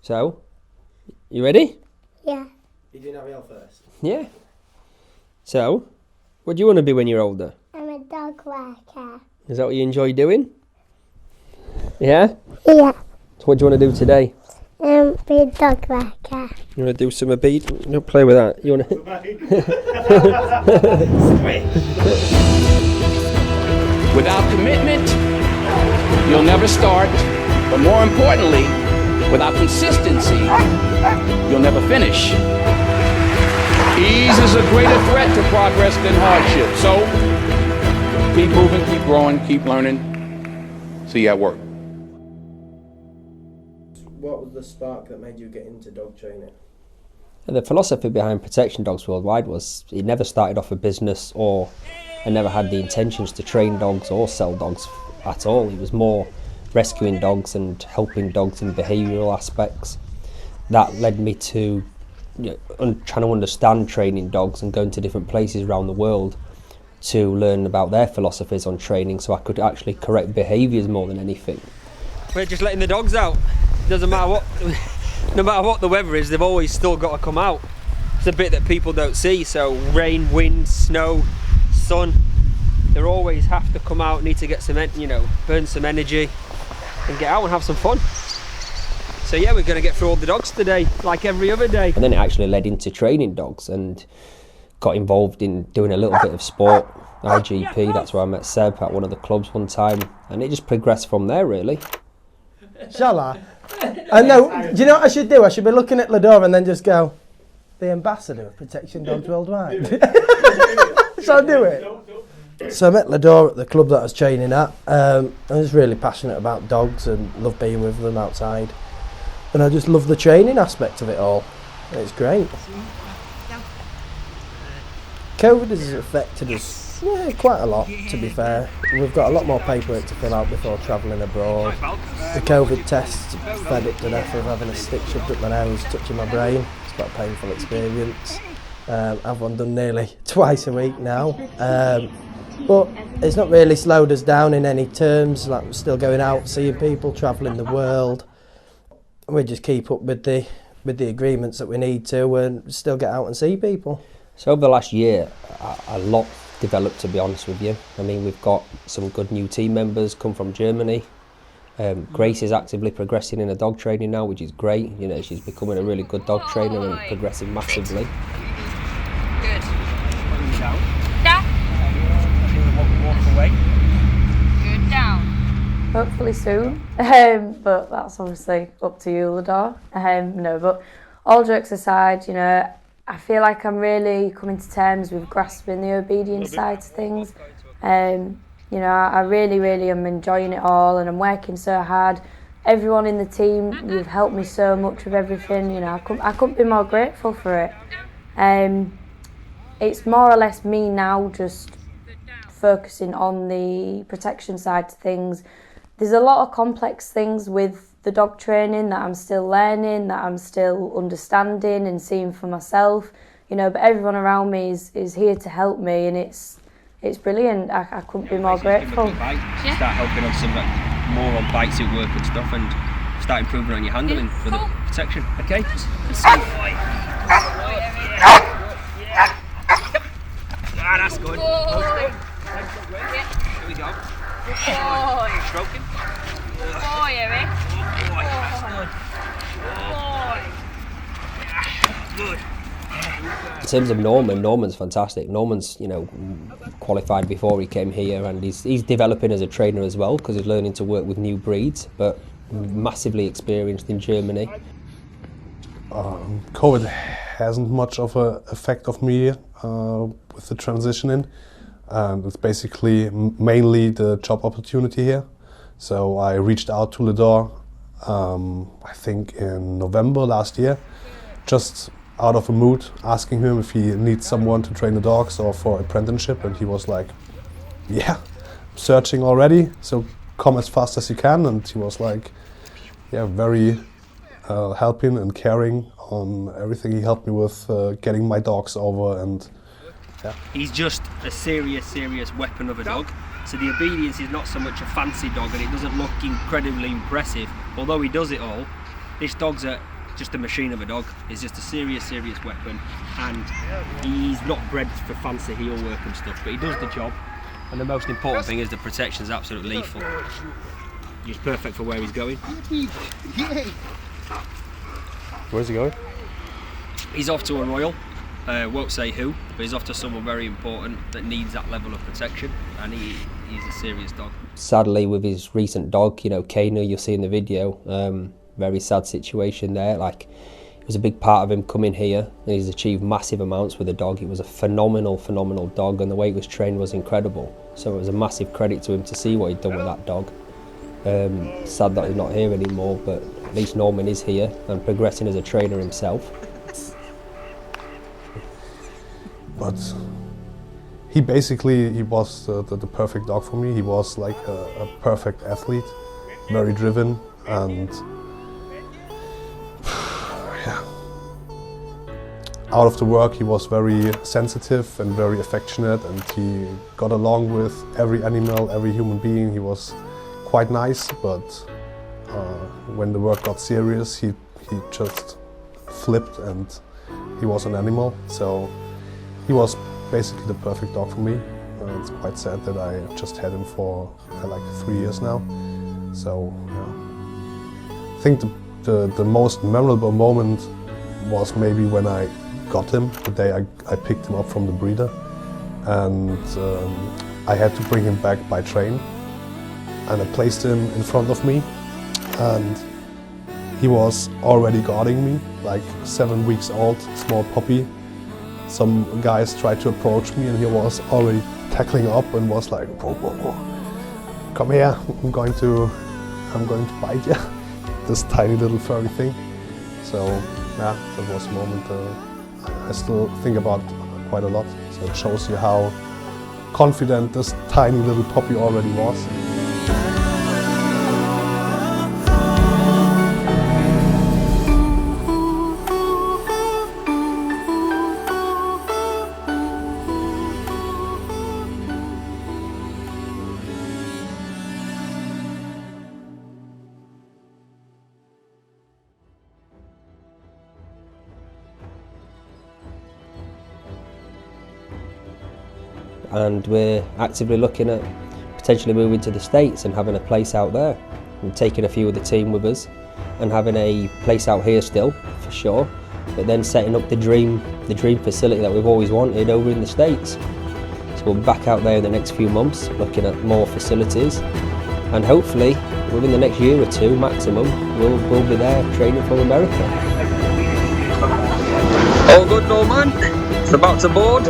So, you ready? Yeah. You doing Ariel first? Yeah. So, what do you want to be when you're older? I'm a dog worker. Is that what you enjoy doing? Yeah? Yeah. So what do you want to do today? Be a dog worker. You want to do some beat? Don't play with that. You want to... Without commitment, you'll never start. But more importantly, without consistency, you'll never finish. Ease is a greater threat to progress than hardship. So, keep moving, keep growing, keep learning. See you at work. What was the spark that made you get into dog training? The philosophy behind Protection Dogs Worldwide was it never started off a business, or I never had the intentions to train dogs or sell dogs at all. It was more rescuing dogs and helping dogs in behavioural aspects. That led me to trying to understand training dogs and going to different places around the world to learn about their philosophies on training, so I could actually correct behaviours more than anything. We're just letting the dogs out. Doesn't matter what, no matter what the weather is, they've always still got to come out. It's a bit that people don't see. So rain, wind, snow, sun, they always have to come out. Need to get some, burn some energy and get out and have some fun. So yeah, we're going to get through all the dogs today, like every other day. And then it actually led into training dogs and got involved in doing a little bit of sport, IGP. That's where I met Seb at one of the clubs one time, and it just progressed from there, really. Shall I? I know. Do you know what I should do? I should be looking at Lador and then just go, the ambassador of Protection Dogs Worldwide. Shall I do it? So I met Lador at the club that I was training at. I was really passionate about dogs and loved being with them outside. And I just love the training aspect of it all. It's great. COVID has affected us quite a lot, to be fair. We've got a lot more paperwork to fill out before travelling abroad. The COVID test fed it to death of having a stick shoved up my nose, touching my brain. It's quite a painful experience. I've one done nearly twice a week now. But it's not really slowed us down in any terms. Like, we're still going out, seeing people, travelling the world. We just keep up with the agreements that we need to and still get out and see people. So over the last year, a lot developed, to be honest with you. I mean, we've got some good new team members come from Germany. Grace is actively progressing in her dog training now, which is great. She's becoming a really good dog trainer and progressing massively. Good. Down. Down. Walk away. Good. Down. Hopefully soon, but that's obviously up to you, Lador. No, but all jokes aside, I feel like I'm really coming to terms with grasping the obedience side of things. I really, really am enjoying it all, and I'm working so hard. Everyone in the team, you've helped me so much with everything. I couldn't be more grateful for it. It's more or less me now, just focusing on the protection side of things. There's a lot of complex things with the dog training that I'm still learning, that I'm still understanding and seeing for myself, but everyone around me is here to help me, and it's brilliant. I couldn't be more grateful. Start helping on some more on bite suit work and stuff, and start improving on your handling for the protection. Okay? That's good. Here we go. Stroking. Boy, Eric. Good. In terms of Norman's fantastic. Norman's, qualified before he came here, and he's developing as a trainer as well, because he's learning to work with new breeds, but massively experienced in Germany. COVID hasn't much of an effect of me with the transitioning. It's basically mainly the job opportunity here. So I reached out to Lador, I think in November last year, just out of a mood, asking him if he needs someone to train the dogs or for apprenticeship, and he was like, yeah, I'm searching already, so come as fast as you can. And he was like, yeah, very helping and caring on everything. He helped me with getting my dogs over, and yeah. He's just a serious weapon of a dog. So the obedience is not so much a fancy dog, and it doesn't look incredibly impressive. Although he does it all, this dog's a just a machine of a dog. He's just a serious weapon, and he's not bred for fancy heel work and stuff, but he does the job. And the most important thing is the protection is absolutely lethal. He's perfect for where he's going. Where's he going? He's off to a royal. Won't say who, but he's off to someone very important that needs that level of protection, and he's a serious dog. Sadly, with his recent dog, you know, Kano, you'll see in the video, very sad situation there. Like, it was a big part of him coming here, and he's achieved massive amounts with the dog. It was a phenomenal dog, and the way he was trained was incredible. So it was a massive credit to him to see what he'd done with that dog. Sad that he's not here anymore, but at least Norman is here and progressing as a trainer himself. But he was the perfect dog for me. He was like a perfect athlete, very driven, and yeah. Out of the work, he was very sensitive and very affectionate, and he got along with every animal, every human being. He was quite nice, but when the work got serious, he just flipped, and he was an animal. So he was basically the perfect dog for me. It's quite sad that I just had him for like 3 years now. So yeah. I think the most memorable moment was maybe when I got him, the day I picked him up from the breeder, and I had to bring him back by train, and I placed him in front of me, and he was already guarding me, like 7 weeks old, small puppy. Some guys tried to approach me, and he was already tackling up and was like, whoa, whoa, whoa. Come here, I'm going to bite you. This tiny little furry thing. So yeah, that was a moment I still think about quite a lot. So it shows you how confident this tiny little puppy already was. And we're actively looking at potentially moving to the States and having a place out there, and taking a few of the team with us and having a place out here still, for sure, but then setting up the dream facility that we've always wanted over in the States. So we'll be back out there in the next few months looking at more facilities, and hopefully within the next year or two maximum we'll be there training from America. All good, Norman? It's about to board.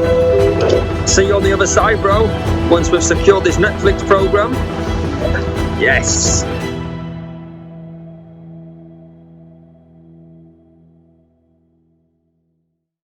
See you on the other side, bro, once we've secured this Netflix program. Yes.